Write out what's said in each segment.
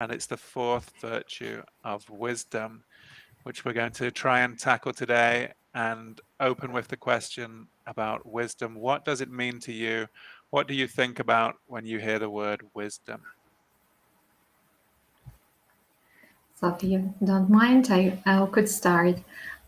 and it's the fourth virtue of wisdom, which we're going to try and tackle today, and open with the question about wisdom. What does it mean to you? What do you think about when you hear the word wisdom? So if you don't mind, I could start.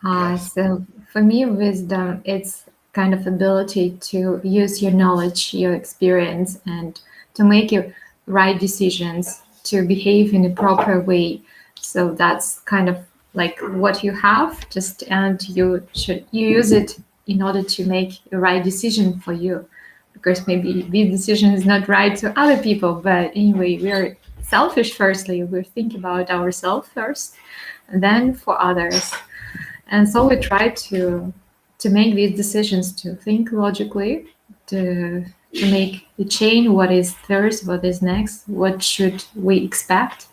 Yes. So for me, wisdom, it's kind of ability to use your knowledge, your experience, and to make your right decisions, to behave in a proper way. So that's kind of like what you have, just and you use it in order to make a right decision for you. Because maybe this decision is not right to other people, but anyway, we are selfish firstly. We think about ourselves first, and then for others. And so we try to make these decisions, to think logically, to make a chain, what is first, what is next, what should we expect.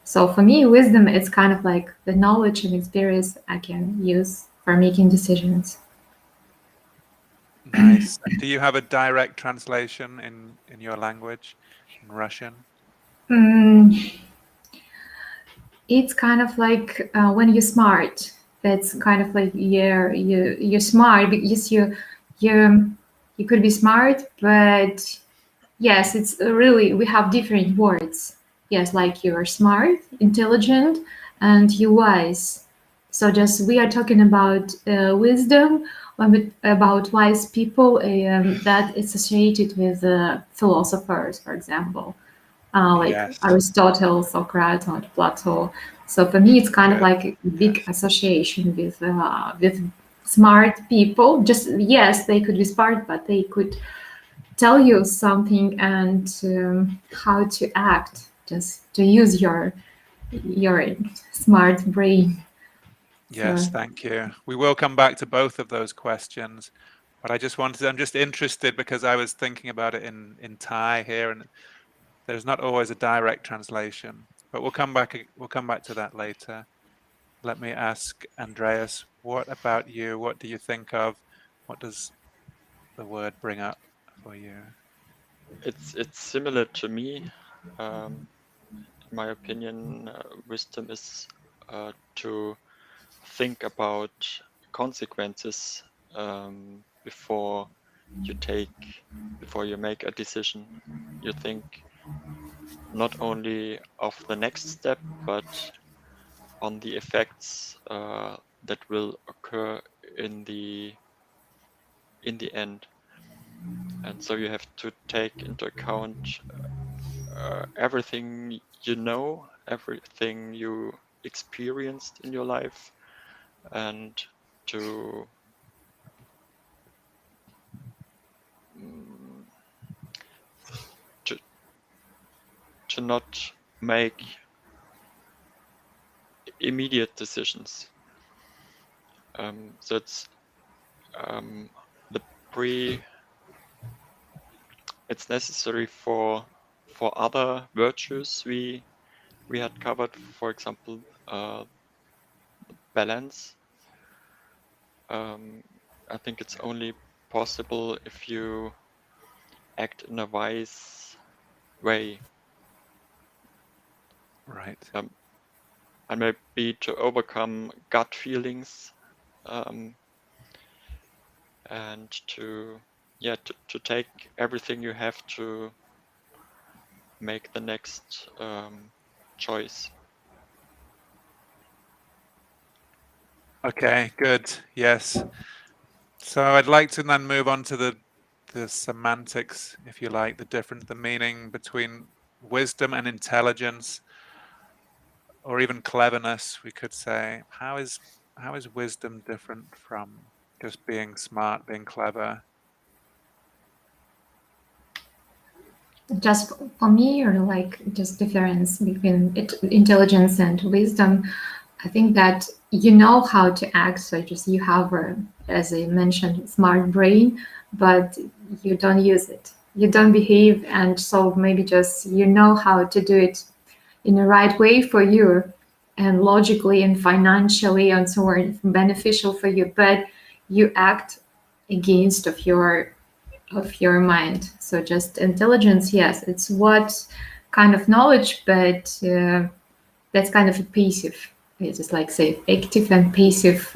So for me, wisdom is kind of like the knowledge and experience I can use for making decisions. Nice. Do you have a direct translation in your language, in Russian? Mm, it's kind of like when you're smart. That's kind of like you're smart because you you could be smart, but yes, it's really we have different words. Yes, like you're smart, intelligent, and you're wise. So just we are talking about wisdom, about wise people that is associated with philosophers, for example, like Yes. Aristotle, Socrates, or Plato. So for me, it's kind of Good. like a big Yes. association with smart people. Just yes, they could be smart, but they could tell you something and how to act, just to use your smart brain. Yes, So thank you. We will come back to both of those questions, but I'm just interested because I was thinking about it in Thai here, and there's not always a direct translation, but we'll come back to that later. Let me ask Andreas, what about you? What do you think of? What does the word bring up for you? It's similar to me. In my opinion, wisdom is to think about consequences before before you make a decision. You think not only of the next step, but on the effects that will occur in the end. And so you have to take into account everything you know, everything you experienced in your life, and to mm, to to not make immediate decisions. So it's the pre. It's necessary for other virtues we had covered. For example, balance. I think it's only possible if you act in a wise way, Right. and maybe to overcome gut feelings, and to take everything you have to make the next choice. Okay, good. Yes. So I'd like to then move on to the semantics, if you like, the meaning between wisdom and intelligence, or even cleverness, we could say. How is wisdom different from just being smart, being clever? just for me, or like just difference between intelligence and wisdom, I think that you know how to act. So just you have, as I mentioned, smart brain, but you don't use it. You don't behave, and so maybe just you know how to do it in the right way for you, and logically and financially and so on, beneficial for you. But you act against of your mind. So just intelligence, yes, it's what kind of knowledge, but that's kind of a passive. It's just like say active and passive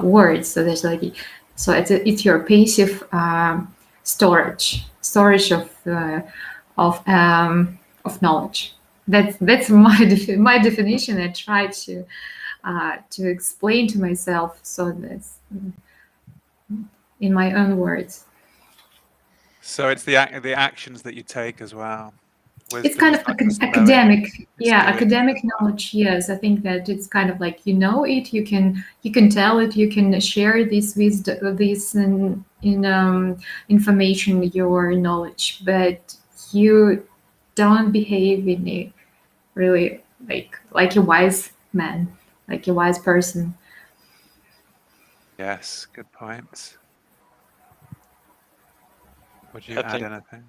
words. So there's like, so it's your passive storage of knowledge. That's my definition. I try to explain to myself, so that's in my own words. So it's the actions that you take as well. It's kind of academic, academic knowledge. Yes, I think that it's kind of like, you know, it, you can tell it, you can share this information, your knowledge, but you don't behave in a really like a wise man, like a wise person. Yes, good points. Would you add anything?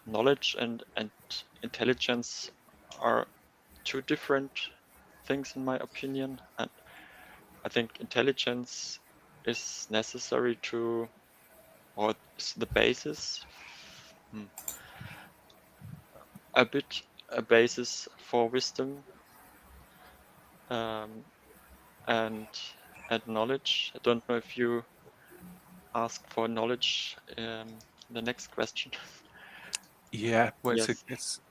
Knowledge and intelligence are two different things in my opinion, and I think intelligence is necessary to, or is the basis, a basis for wisdom and knowledge. I don't know if you asked for knowledge in the next question. Yeah, well, Yes. it's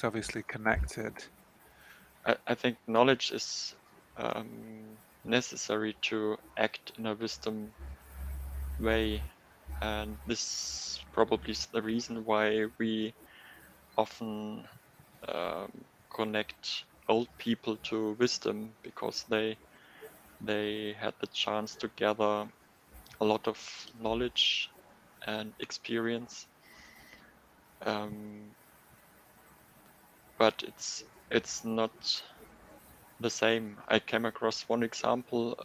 obviously connected. I think knowledge is necessary to act in a wisdom way, and this probably is the reason why we often connect old people to wisdom, because they had the chance to gather a lot of knowledge and experience. But it's not the same. I came across one example.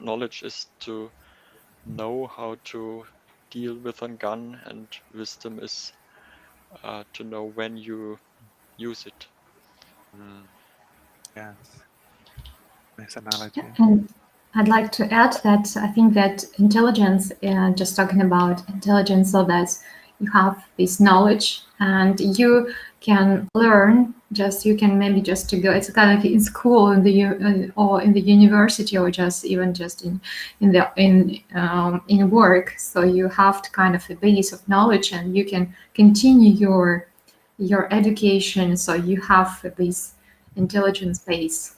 Knowledge is to know how to deal with a gun, and wisdom is to know when you use it. Yes, nice analogy. And I'd like to add that I think that intelligence, just talking about intelligence, so that you have this knowledge and you can learn, you can maybe just to go, it's kind of like in school, or in the university, or just even just in work. So you have to kind of a base of knowledge, and you can continue your education. So you have this intelligence base.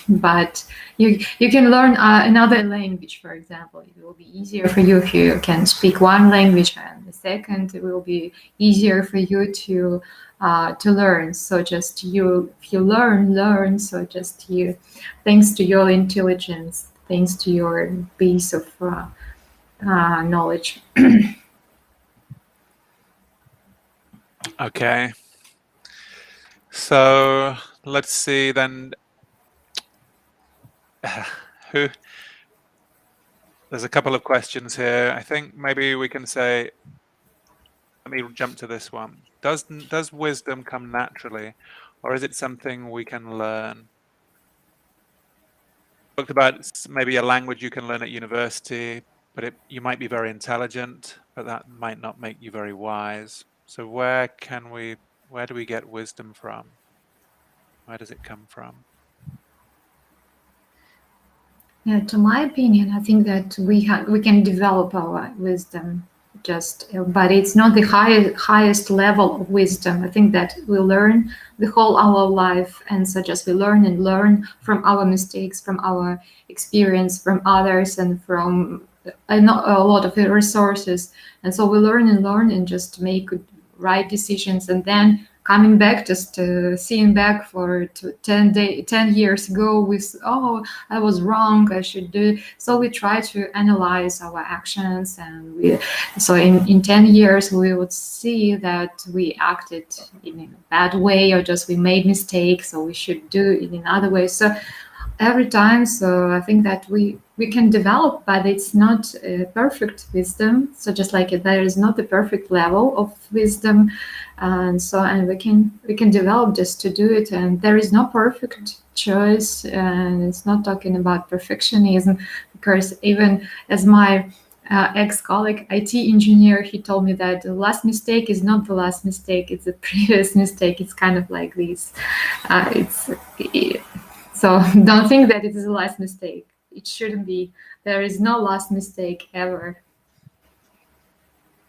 But you can learn another language, for example. It will be easier for you if you can speak one language, and the second it will be easier for you to learn. So just if you learn. So just you, thanks to your intelligence, thanks to your base of knowledge. Okay. So let's see then. There's a couple of questions here. I think maybe we can say, let me jump to this one. Does wisdom come naturally, or is it something we can learn? Talked about maybe a language you can learn at university, but you might be very intelligent, but that might not make you very wise. So where do we get wisdom from? Where does it come from? Yeah, to my opinion, I think that we can develop our wisdom, but it's not the highest level of wisdom. I think that we learn the whole our life, and so just we learn and learn from our mistakes, from our experience, from others, and from a lot of resources. And so we learn and just make right decisions, and then coming back, just seeing back for 10 years ago with, oh, I was wrong, I should do. So we try to analyze our actions, and so in 10 years we would see that we acted in a bad way, or just we made mistakes, so we should do it in other ways. So every time, so I think that we can develop, but it's not a perfect wisdom. So just like there is not a perfect level of wisdom, and we can develop just to do it. And there is no perfect choice, and it's not talking about perfectionism, because even as my ex-colleague, IT engineer, he told me that the last mistake is not the last mistake, it's the previous mistake. It's kind of like this. So don't think that it is the last mistake. It shouldn't be. There is no last mistake ever.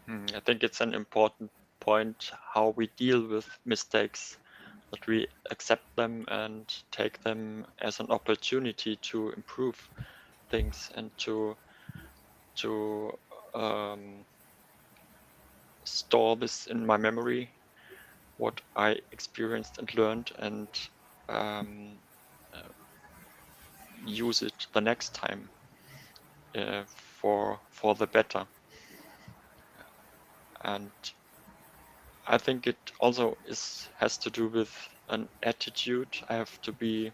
I think it's an important point how we deal with mistakes, that we accept them and take them as an opportunity to improve things and to store this in my memory, what I experienced and learned, and use it the next time for the better. And I think it also has to do with an attitude. I have to be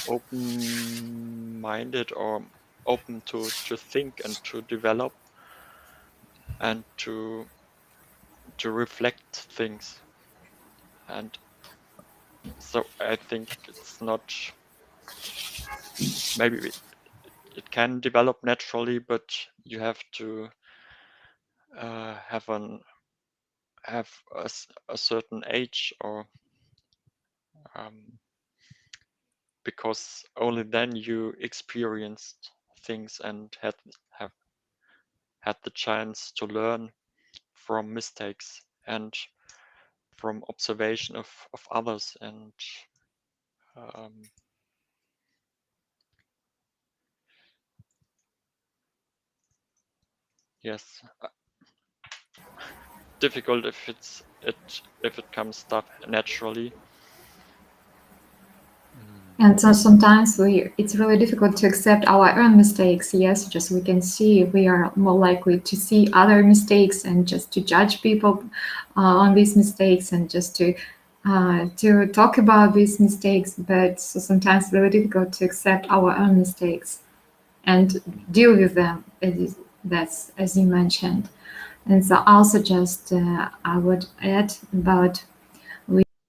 open-minded or open to think and to develop and to reflect things. And so I think it's not, maybe it can develop naturally, but you have to have a certain age, or because only then you experienced things and have had the chance to learn from mistakes and from observation of others. And yes, difficult if it comes stuff naturally. And so sometimes it's really difficult to accept our own mistakes. Yes, just we can see we are more likely to see other mistakes and just to judge people on these mistakes and just to talk about these mistakes. But so sometimes it's really difficult to accept our own mistakes and deal with them. That's as you mentioned. And so also just I would add about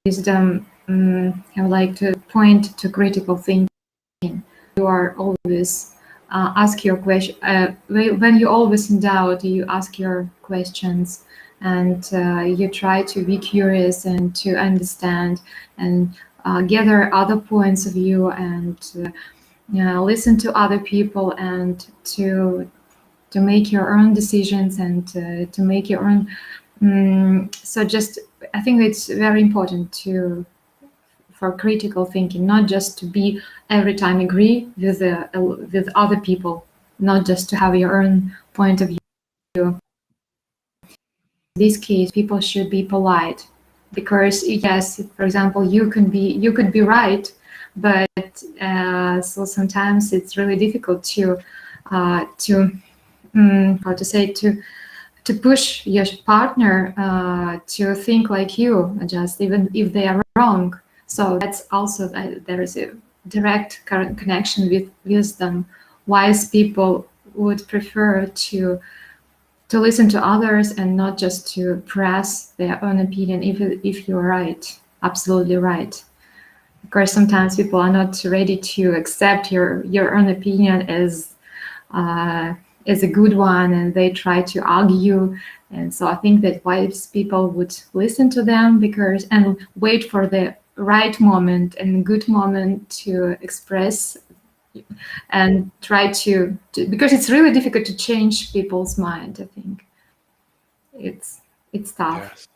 wisdom. I would like to point to critical thinking. You are always ask your question. When you're always in doubt, you ask your questions and you try to be curious and to understand and gather other points of view and listen to other people and to make your own decisions and to make your own. So just I think it's very important for critical thinking, not just to be every time agree with other people, not just to have your own point of view. In this case, people should be polite, because yes, for example, you could be right, but so sometimes it's really difficult to how to say to push your partner to think like you, just even if they are wrong. So that's also there is a direct connection with wisdom. Wise people would prefer to listen to others and not just to press their own opinion if you're right, absolutely right. Of course, sometimes people are not ready to accept your own opinion as a good one, and they try to argue. And so I think that wise people would listen to them and wait for the right moment and good moment to express and try to because it's really difficult to change people's mind. I think it's tough. Yes.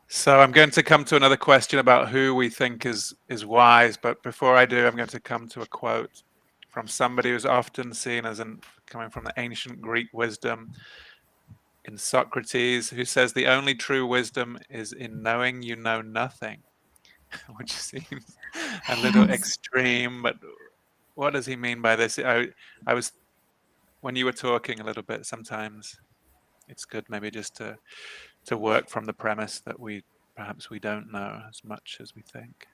So I'm going to come to another question about who we think is wise, but before I do, I'm going to come to a quote from somebody who's often seen as coming from the ancient Greek wisdom in Socrates, who says the only true wisdom is in knowing you know nothing, which seems a little extreme, but what does he mean by this? I was, when you were talking a little bit, sometimes it's good maybe just to work from the premise that perhaps we don't know as much as we think.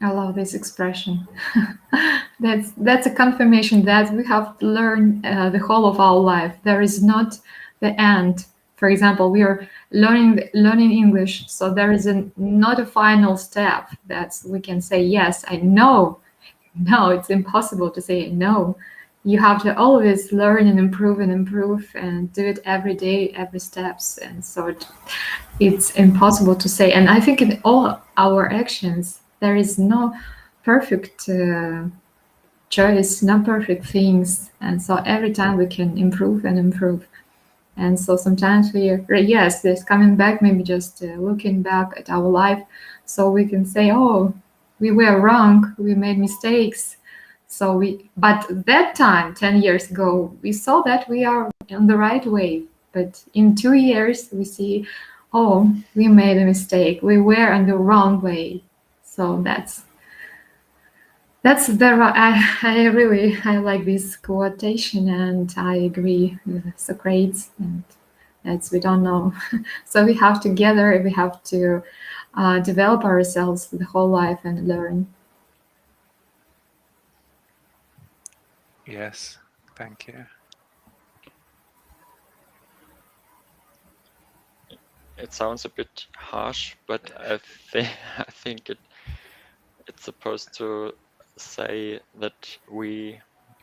I love this expression. That's a confirmation that we have to learn the whole of our life. There is not the end. For example, we are learning English, so there is not a final step that we can say, yes, I know. No, it's impossible to say no. you have to always learn and improve and do it every day, every steps. And so it's impossible to say. And I think in all our actions, there is no perfect choice, no perfect things. And so every time we can improve and improve. And so sometimes yes, there's coming back, maybe just looking back at our life, so we can say, oh, we were wrong, we made mistakes. But that time, 10 years ago, we saw that we are on the right way. But in 2 years, we see, oh, we made a mistake. We were on the wrong way. So that's I like this quotation, and I agree with Socrates. And we don't know. So we have to develop ourselves the whole life and learn. Yes, thank you. It sounds a bit harsh, but I think it's supposed to say that we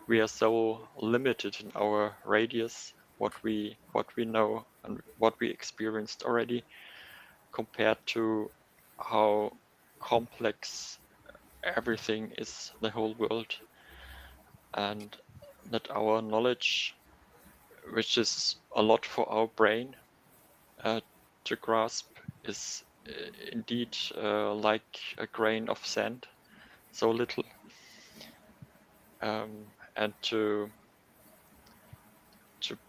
are so limited in our radius, what we know and what we experienced already, compared to how complex everything is, the whole world, and that our knowledge, which is a lot for our brain to grasp, is indeed like a grain of sand, so little, and to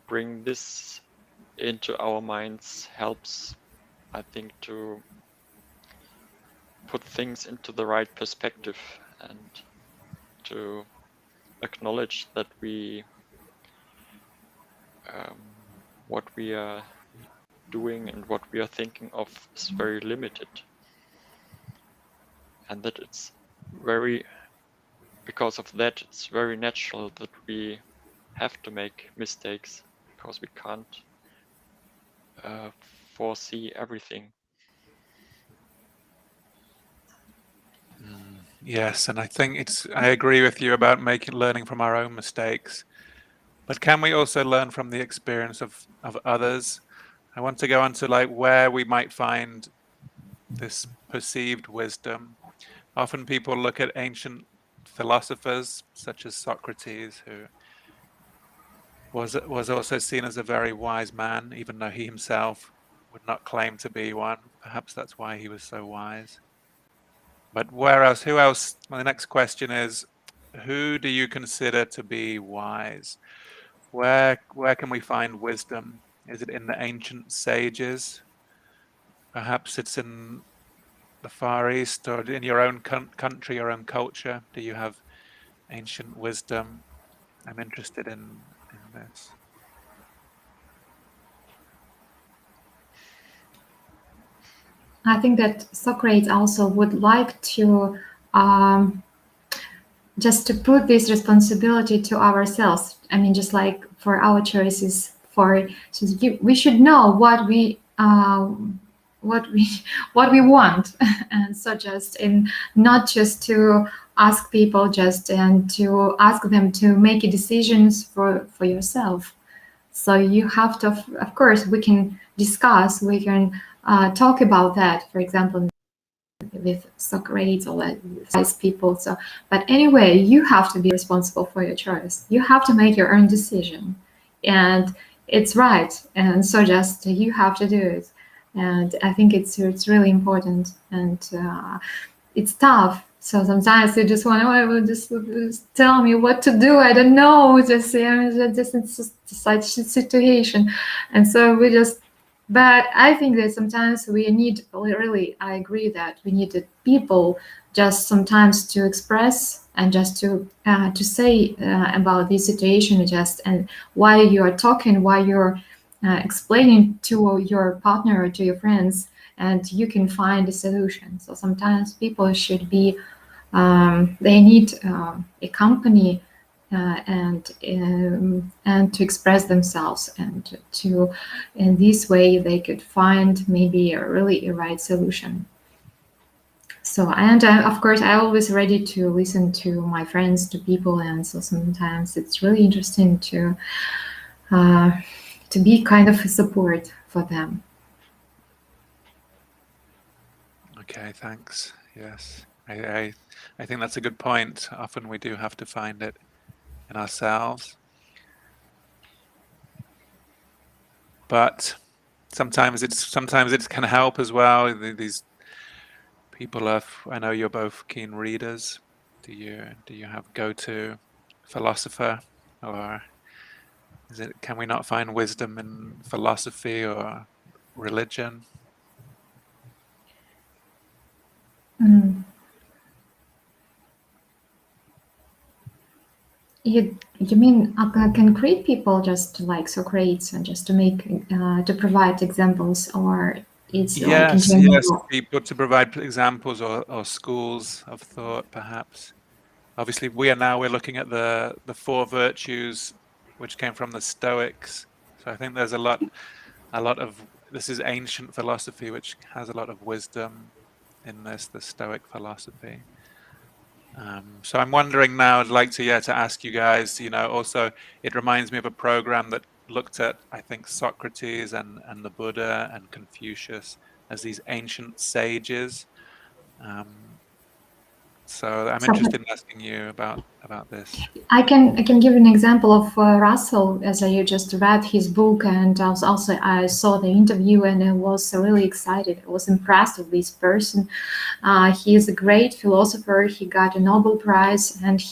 bring this into our minds helps, I think, to put things into the right perspective and to acknowledge that what we are doing and what we are thinking of is very limited, and that because of that, it's very natural that we have to make mistakes, because we can't foresee everything. Yes, and I think I agree with you about learning from our own mistakes. But can we also learn from the experience of others? I want to go on to where we might find this perceived wisdom. Often people look at ancient philosophers such as Socrates, who was also seen as a very wise man, even though he himself would not claim to be one. Perhaps that's why he was so wise. But where else? Who else? My next question is, who do you consider to be wise? Where can we find wisdom? Is it in the ancient sages? Perhaps it's in the Far East, or in your own country, your own culture. Do you have ancient wisdom? I'm interested in this. I think that Socrates also would like to just to put this responsibility to ourselves. I mean, just like for our choices, we should know what we want, and so not just to ask people and to ask them to make decisions for yourself. So you have to, of course, we can discuss, we can talk about that, for example, with Socrates or with wise people. So, but anyway, you have to be responsible for your choice. You have to make your own decision, and it's right. And so you have to do it. And I think it's really important, and it's tough. So sometimes you just want to just tell me what to do. I don't know. It's just such a situation, and so But I think that sometimes we need I agree that we need people just sometimes to express and just to say about this situation, and why you are talking, why you're explaining to your partner or to your friends, and you can find a solution. So sometimes people should be, they need a company and to express themselves, and in this way they could find maybe a right solution. So, and of course, I always ready to listen to my friends, to people, and so sometimes it's really interesting to be kind of a support for them. Okay, thanks. Yes, I think that's a good point. Often we do have to find it in ourselves, but sometimes it can help as well. These people I know you're both keen readers. Do you have go-to philosopher, or can we not find wisdom in philosophy or religion? Mm. You mean concrete people, just like Socrates, and just to make to provide examples, or it's like in Yes, yes, general? people to provide examples or schools of thought, perhaps. Obviously, we're looking at the four virtues, which came from the Stoics. So I think there's a lot of this is ancient philosophy, which has a lot of wisdom in this, the Stoic philosophy. So I'm wondering now, I'd like to ask you guys, also it reminds me of a program that looked at, I think, Socrates and the Buddha and Confucius as these ancient sages. So I'm So interested in asking you about this. I can give an example of Russell, as I just read his book, and also I saw the interview, and I was really excited. I was impressed with this person. He is a great philosopher. He got a Nobel Prize, and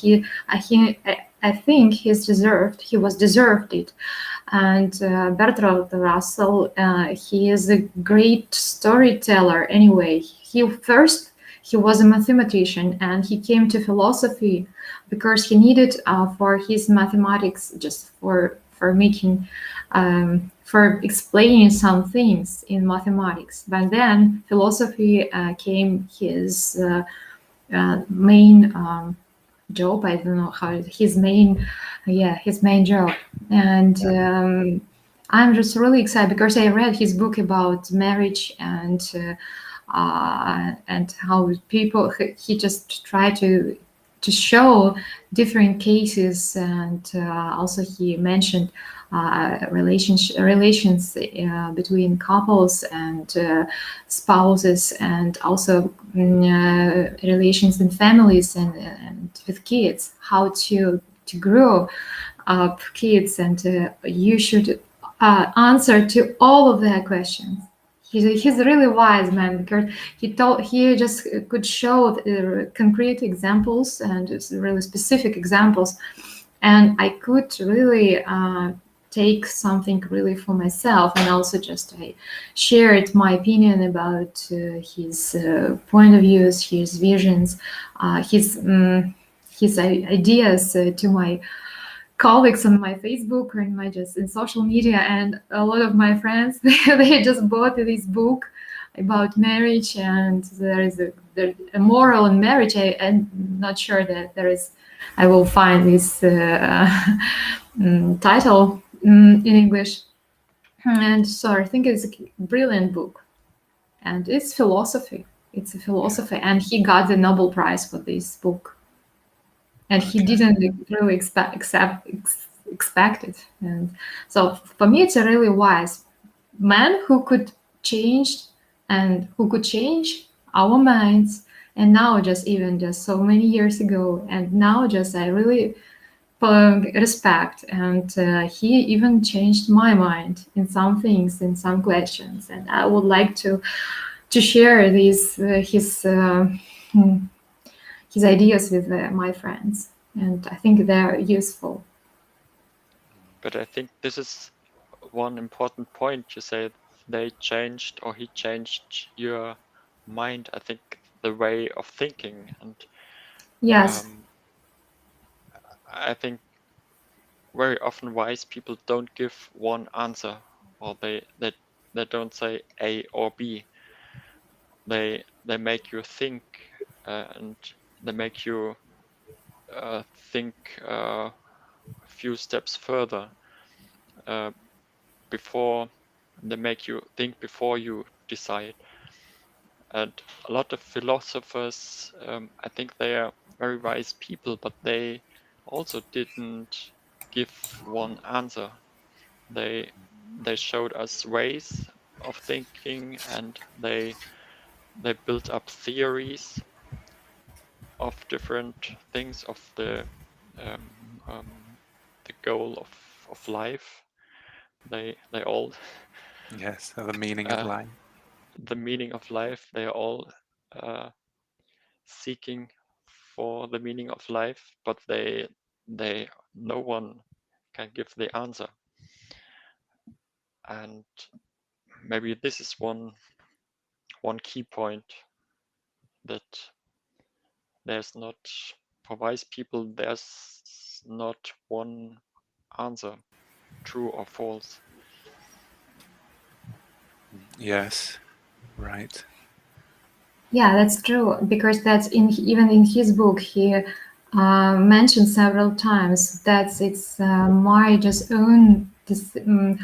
I think he was deserved it. And Bertrand Russell, he is a great storyteller. Anyway, he was a mathematician, and he came to philosophy because he needed for his mathematics, just for making for explaining some things in mathematics. But then philosophy came his main job. I don't know how his main job. And I'm just really excited because I read his book about marriage and how people, he just tried to show different cases, and also he mentioned relations between couples and spouses, and also relations in families and with kids, how to grow up kids, and you should answer to all of their questions. He's a really wise man because he just could show concrete examples and really specific examples, and I could really take something really for myself, and also just I shared my opinion about his point of views, his visions, his ideas to my colleagues on my Facebook or in social media, and a lot of my friends they just bought this book about marriage, and there is a moral in marriage. I'm not sure that I will find this title in English, and so I think it's a brilliant book, and it's philosophy. It's a philosophy, and he got the Nobel Prize for this book. And he didn't really expect it. And so for me, it's a really wise man who could change our minds. And now just so many years ago, and now just I really respect, and he even changed my mind in some things, in some questions. And I would like to share his ideas with my friends, and I think they're useful. But I think this is one important point. You say they changed, or he changed your mind. I think the way of thinking, and Yes. I think very often wise people don't give one answer, or they don't say A or B. They make you think, and they make you think a few steps further before they make you think before you decide. And a lot of philosophers, I think they are very wise people, but they also didn't give one answer. They showed us ways of thinking, and they built up theories of different things, of the goal of life. They all Yes, so the meaning of life. the meaning of life. They are all seeking for the meaning of life, but no one can give the answer. And maybe this is one key point, that there's not, for wise people, there's not one answer, true or false. Yes, right. Yeah, that's true, because that's even in his book he mentioned several times that it's my just own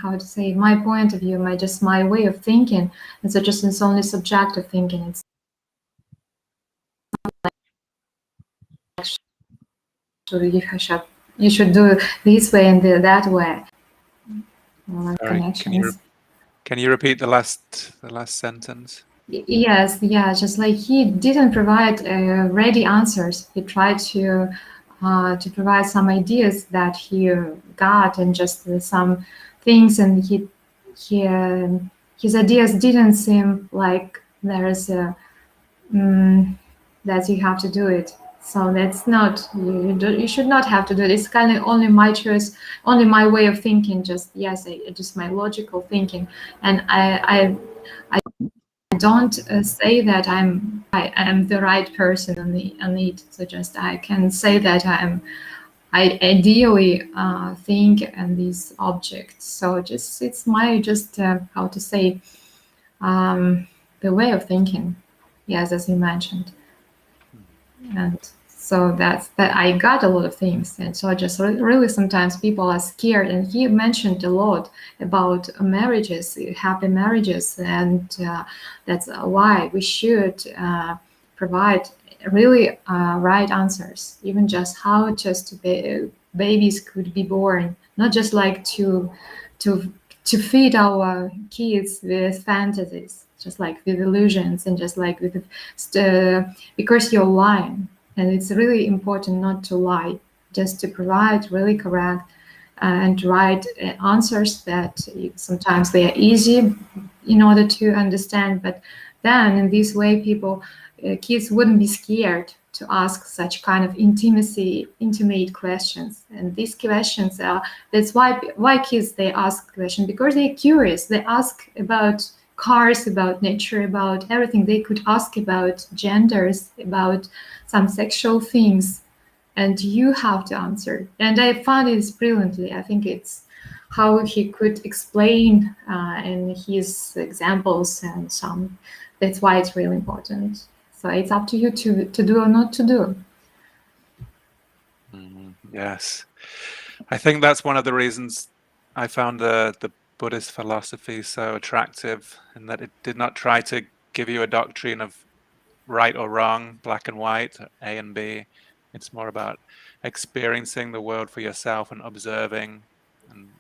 how to say, my point of view, my way of thinking, and so just it's only subjective thinking. It's you should do this way and that way. Sorry, Connections. can you repeat the last sentence? Yes, yeah, just like he didn't provide ready answers. He tried to provide some ideas that he got, and just some things, and his ideas didn't seem like there's a that you have to do it. So that's not, you should not have to do it. It's kind of only my choice, only my way of thinking. Just yes, just my logical thinking, and I don't say that I am the right person on it. So just I can say that I ideally think in these objects. So just it's my just how to say the way of thinking. Yes, as you mentioned, and so that I got a lot of things, and so just really sometimes people are scared. And he mentioned a lot about marriages, happy marriages, and that's why we should provide really right answers, even just how just babies could be born, not just like to feed our kids with fantasies, just like with illusions, and just like with because you're lying, and it's really important not to lie, just to provide really correct and right answers that sometimes they are easy in order to understand, but then in this way people kids wouldn't be scared to ask such kind of intimate questions. And these questions are, that's why kids, they ask questions, because they're curious. They ask about cars, about nature, about everything. They could ask about genders, about some sexual things, and you have to answer. And I found it brilliantly. I think it's how he could explain in his examples and some. That's why it's really important. So it's up to you to do or not to do. Yes, I think that's one of the reasons I found the Buddhist philosophy so attractive, in that it did not try to give you a doctrine of right or wrong, black and white, A and B. It's more about experiencing the world for yourself and observing, and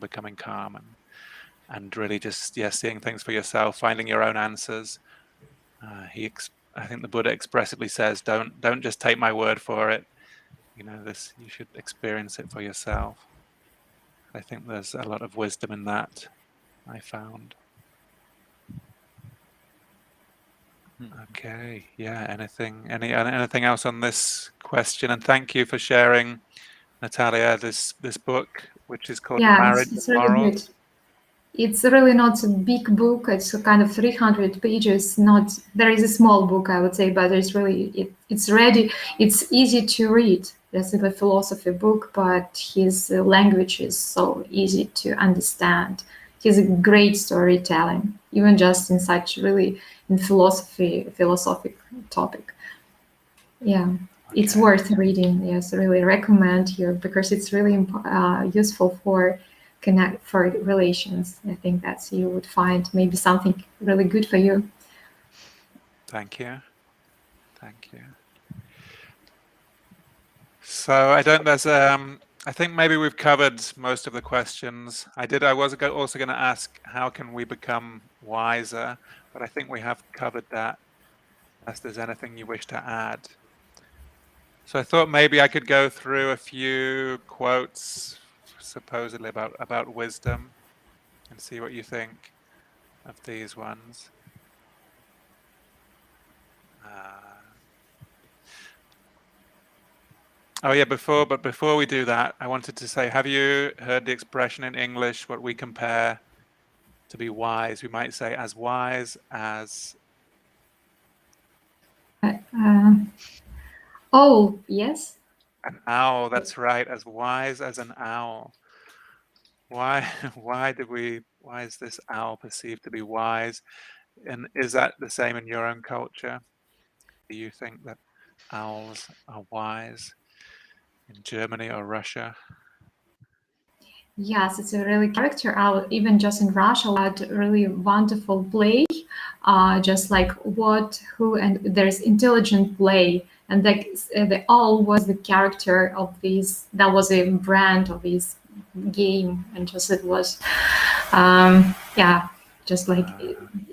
becoming calm and really just seeing things for yourself, finding your own answers. I think the Buddha expressly says, don't just take my word for it. You should experience it for yourself. I think there's a lot of wisdom in that, I found. Okay, yeah. Anything else on this question? And thank you for sharing, Natalia, this book, which is called Marriage It's and really Morals. good. It's really not a big book. It's a kind of 300 pages. Not, there is a small book, I would say, but it's really it's ready. It's easy to read. It's a philosophy book, but his language is so easy to understand. He's a great storytelling, even just in such really in philosophic topic. Yeah. Okay. It's worth reading. Yes, I really recommend here, because it's really useful for relations. I think that's, you would find maybe something really good for you. Thank you. Thank you. So I think maybe we've covered most of the questions. I was also going to ask, how can we become wiser? But I think we have covered that, unless there's anything you wish to add. So I thought maybe I could go through a few quotes, supposedly about wisdom, and see what you think of these ones. Oh yeah, before we do that, I wanted to say, have you heard the expression in English, what we compare to be wise? We might say as wise as... Oh, yes. An owl, that's right, as wise as an owl. Why is this owl perceived to be wise? And is that the same in your own culture? Do you think that owls are wise in Germany or Russia? Yes, it's a really character out. Even just in Russia, had really wonderful play. Just like what, who, and there's intelligent play, and the owl was the character of this. That was a brand of this game, and just it was, yeah, just like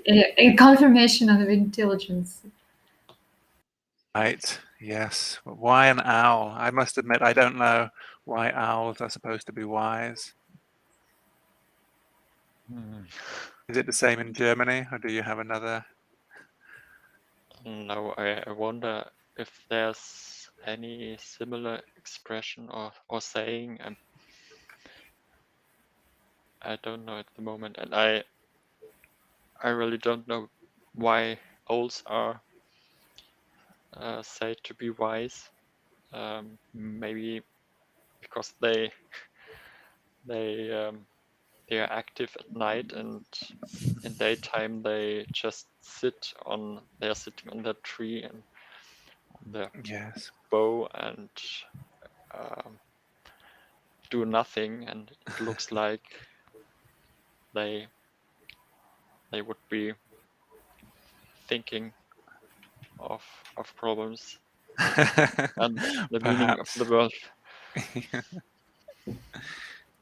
a confirmation of intelligence. Right. Yes. But why an owl? I must admit, I don't know why owls are supposed to be wise. Is it the same in Germany, or do you have another? No, I wonder if there's any similar expression or saying, and I don't know at the moment, and I really don't know why owls are said to be wise. Maybe because they are active at night, and in daytime they just they're sitting on their tree and on their Yes. bow and do nothing, and it looks like they would be thinking of problems and the meaning of the world.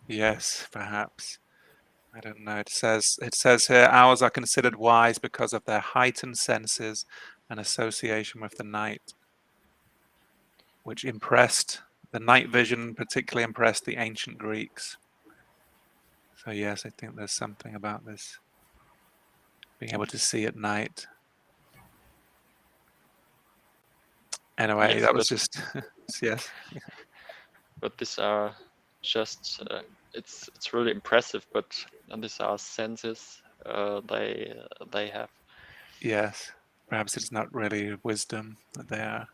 Yes, perhaps. I don't know. It says here, owls are considered wise because of their heightened senses and association with the night, which the night vision particularly impressed the ancient Greeks. So yes, I think there's something about this, being able to see at night. Anyway, Yes, that was just yes. But these are just it's really impressive. But these are senses they have. Yes, perhaps it's not really wisdom that they are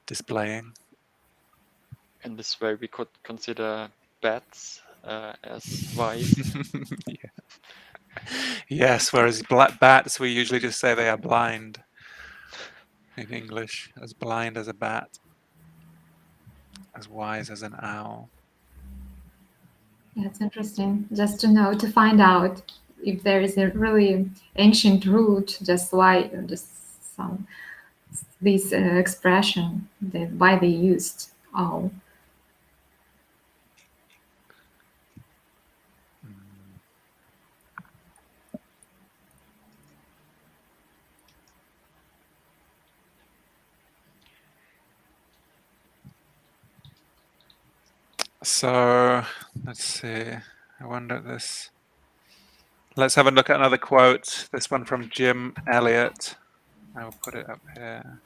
displaying. In this way, we could consider bats as wise. Yeah. Yes, whereas black bats, we usually just say they are blind in English, as blind as a bat, as wise as an owl. Yeah, it's interesting just to know, to find out if there is a really ancient root, just why, just some this expression, why they used owl. So let's see. I wonder this. Let's have a look at another quote. This one from Jim Elliot. I will put it up here.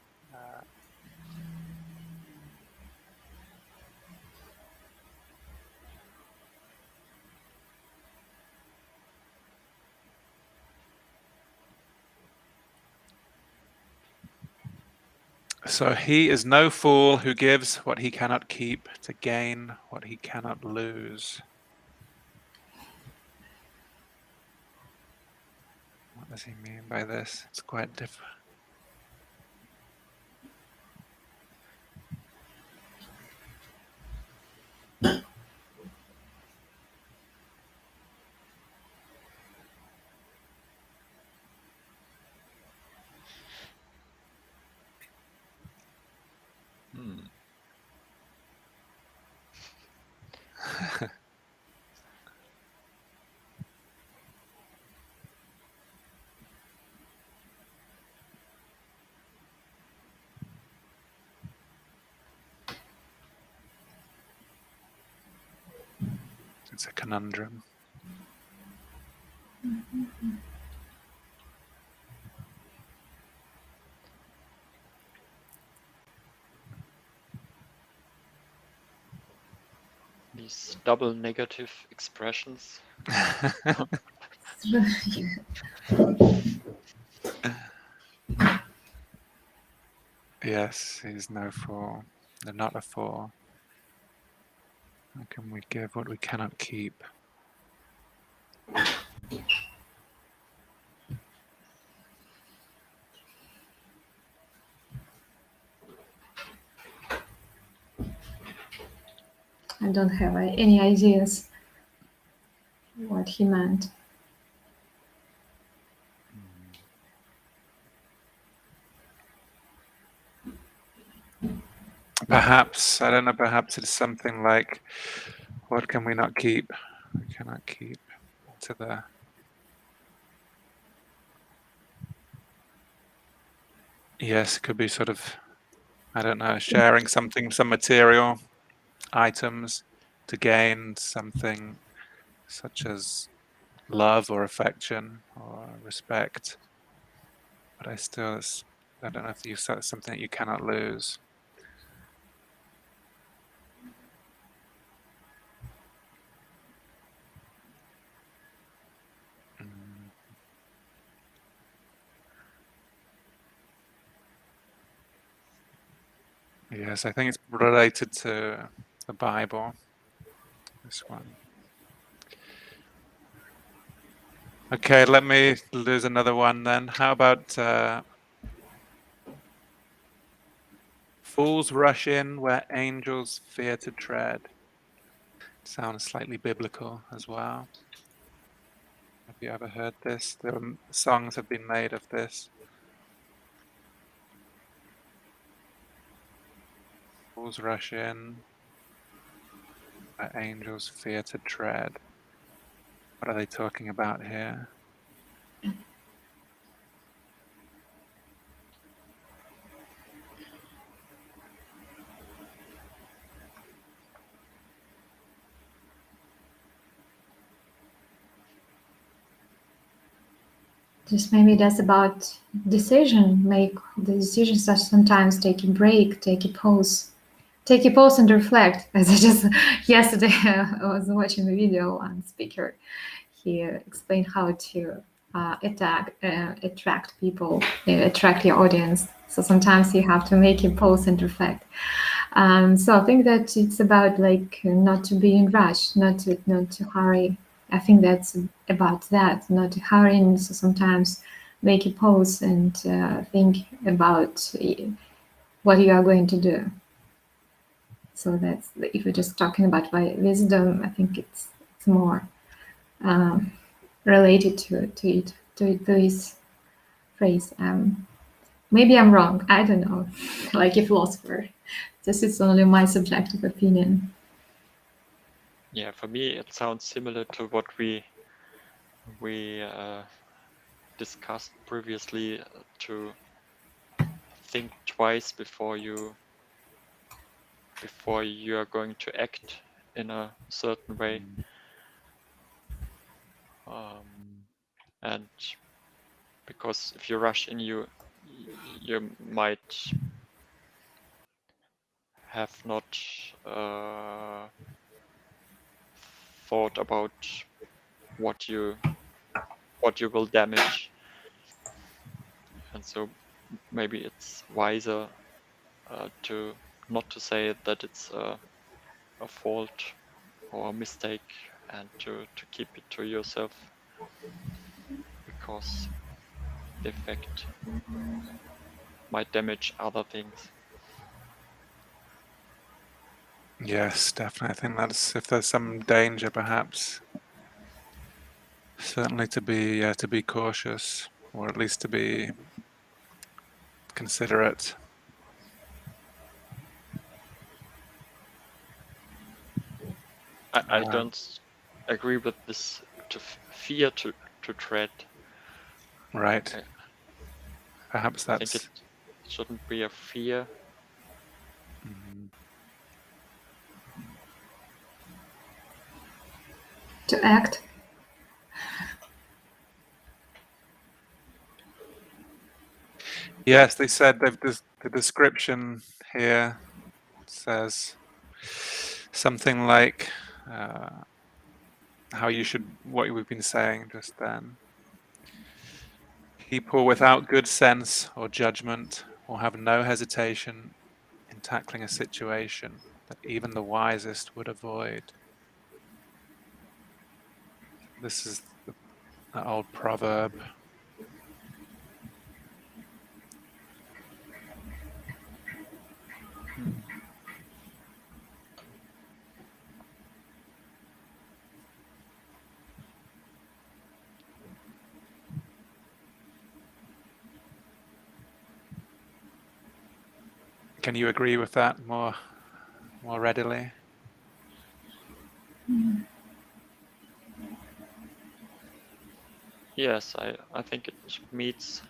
So he is no fool who gives what he cannot keep to gain what he cannot lose. What does he mean by this? It's quite different. It's a conundrum. These double negative expressions. Yes, he's no fool. They're not a fool. How can we give what we cannot keep? I don't have any ideas what he meant. Perhaps, I don't know, perhaps it's something like, what can we not keep? We cannot keep to the... Yes, it could be sort of, I don't know, sharing something, some material items to gain something such as love or affection or respect. But I don't know if you said something that you cannot lose. Yes, I think it's related to the Bible, this one. Okay, let me lose another one then. How about fools rush in where angels fear to tread? Sounds slightly biblical as well. Have you ever heard this? Songs have been made of this. Fools rush in where angels fear to tread. What are they talking about here? Just maybe that's about decision. Make the decisions that sometimes take a break, take a pause and reflect. As I just yesterday I was watching a video on speaker. He explained how to attract people, attract your audience. So sometimes you have to make a pause and reflect. So I think that it's about like not to be in rush, not to hurry. I think that's about that, not to hurry. So sometimes make a pause and think about what you are going to do. So that's, if we're just talking about wisdom, I think it's more related to this phrase. Maybe I'm wrong. I don't know. Like a philosopher, this is only my subjective opinion. Yeah, for me it sounds similar to what we discussed previously, to think twice before you are going to act in a certain way. And because if you rush in, you might have not thought about what you will damage, and so maybe it's wiser to not to say that it's a fault or a mistake, and to keep it to yourself, because the effect might damage other things. Yes, definitely. I think that's, if there's some danger, perhaps certainly to be cautious, or at least to be considerate. I don't agree with this, to fear to tread. Right. Perhaps I that's... think it shouldn't be a fear. to act. Yes, they said the description here says something like how you should, what we've been saying just then. People without good sense or judgment will have no hesitation in tackling a situation that even the wisest would avoid. This is the old proverb. Can you agree with that more readily? Yes, I think it meets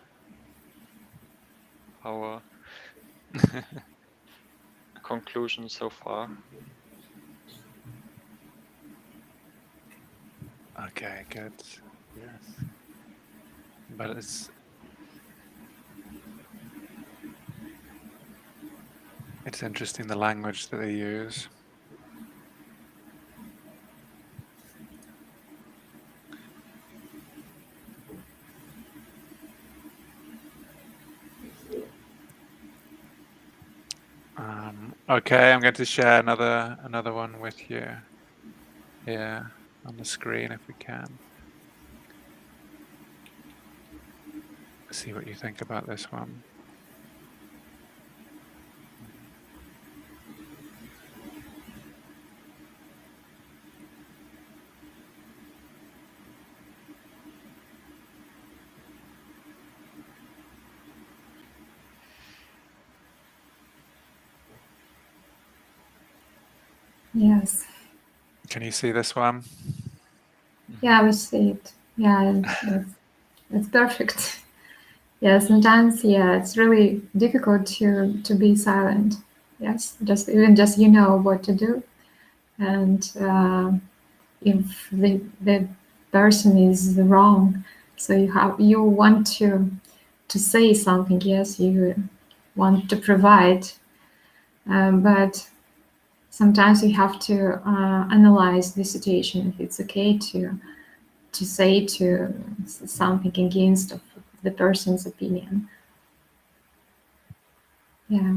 our conclusion so far. Okay, good. Yes. But it's interesting the language that they use. Okay, I'm going to share another one with you here on the screen if we can. See what you think about this one. Yes. Can you see this one? Yeah, we see it. Yeah, it's perfect. Yeah, sometimes, yeah, it's really difficult to be silent. Yes, just you know what to do, and if the person is wrong, so you want to say something. Yes, you want to provide, but sometimes you have to analyze the situation. If it's okay to say to something against of the person's opinion. Yeah.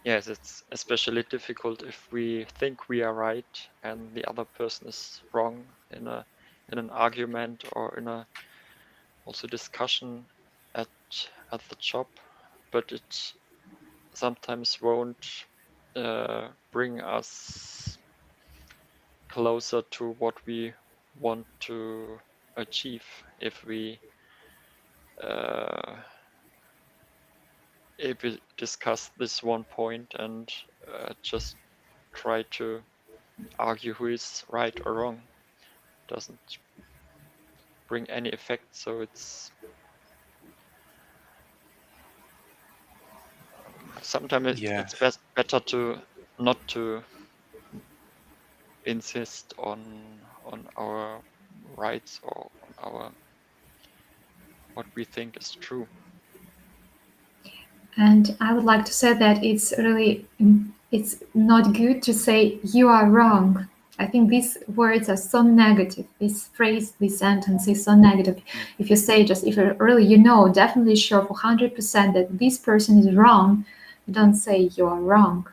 Yes, it's especially difficult if we think we are right and the other person is wrong in an argument or in a also discussion at the job, but it sometimes won't bring us closer to what we want to achieve if we discuss this one point and just try to argue who is right or wrong. Doesn't bring any effect, so it's sometimes Yes. it's better to not to insist on our rights or on our what we think is true. And I would like to say that it's not good to say you are wrong. I think these words are so negative. This phrase, this sentence is so negative. If you say if you're really, definitely sure for 100% that this person is wrong, don't say you are wrong.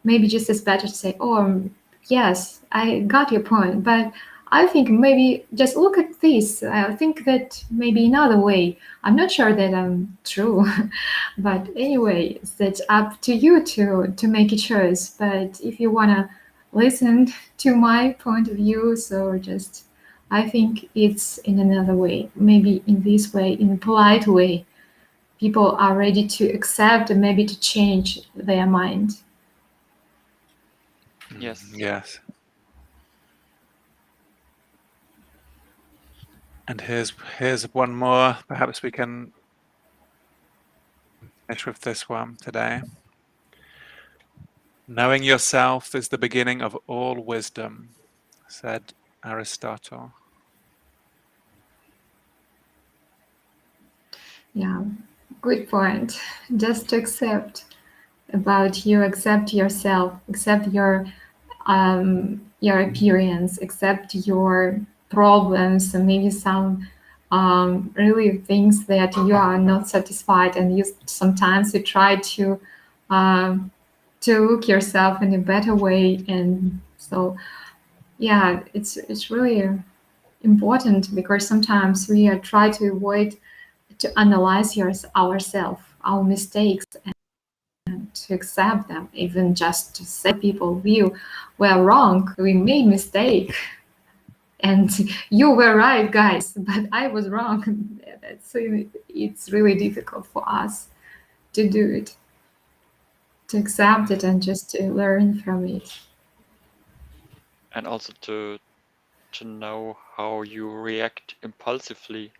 Maybe just it's better to say, oh, yes, I got your point, but I think maybe just look at this. I think that maybe another way. I'm not sure that I'm true, but anyway, it's up to you to make a choice. But if you wanna listen to my point of view, so just I think it's in another way, maybe in this way, in a polite way. People are ready to accept and maybe to change their mind. Yes. Yes. And here's one more. Perhaps we can finish with this one today. Knowing yourself is the beginning of all wisdom, said Aristotle. Yeah, good point. Just to accept about you, accept yourself, accept your appearance, accept your problems, and maybe some really things that you are not satisfied, and you sometimes you try to look yourself in a better way, and so yeah, it's really important, because sometimes we try to avoid to analyze ourselves, our mistakes, and to accept them, even just to say people view we're wrong, we made mistake, and you were right, guys, but I was wrong. It's really difficult for us to do it, to accept it, and just to learn from it. And also to know how you react impulsively,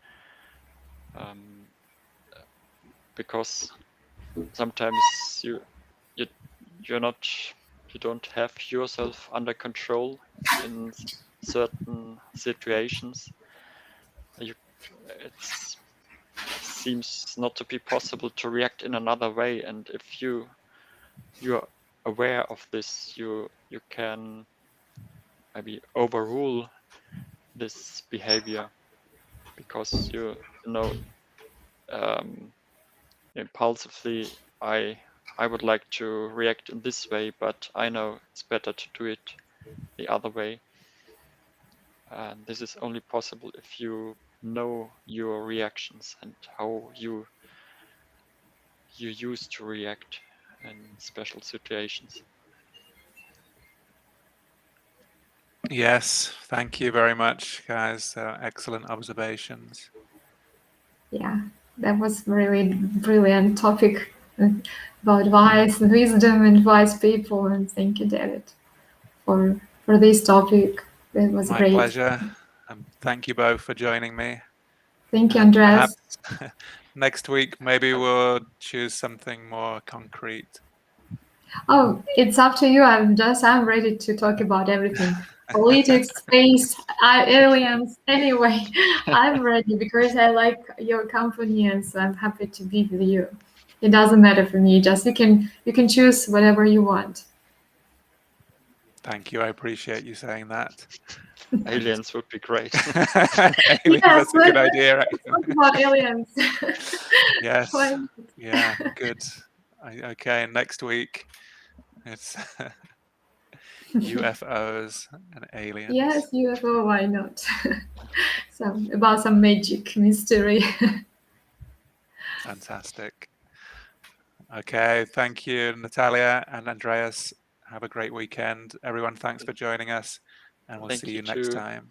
because sometimes you don't have yourself under control in certain situations. It seems not to be possible to react in another way, and if you're aware of this, you can maybe overrule this behavior, because you know impulsively I would like to react in this way, but I know it's better to do it the other way. And this is only possible if you know your reactions and how you used to react in special situations. Yes, thank you very much, guys. Excellent observations. Yeah, that was really brilliant topic about wise wisdom and wise people. And thank you, David, for this topic. That was My great. pleasure. Thank you both for joining me. Thank you, Andreas. Perhaps next week, maybe we'll choose something more concrete. Oh, it's up to you. I'm ready to talk about everything. Politics, space, aliens. Anyway, I'm ready because I like your company, and so I'm happy to be with you. It doesn't matter for me. Just you can choose whatever you want. Thank you. I appreciate you saying that. Aliens would be great. Aliens, that's a good idea. Talk about aliens. Yes. Yeah, good. Okay, next week it's UFOs and aliens. Yes, UFO, why not? So about some magic, mystery. Fantastic. Okay, thank you, Natalia and Andreas. Have a great weekend. Everyone, thanks for joining us, and we'll see you next time.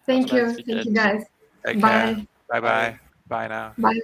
Thank you. Thank you, guys. Take Bye. care. Bye-bye. Bye now. Bye.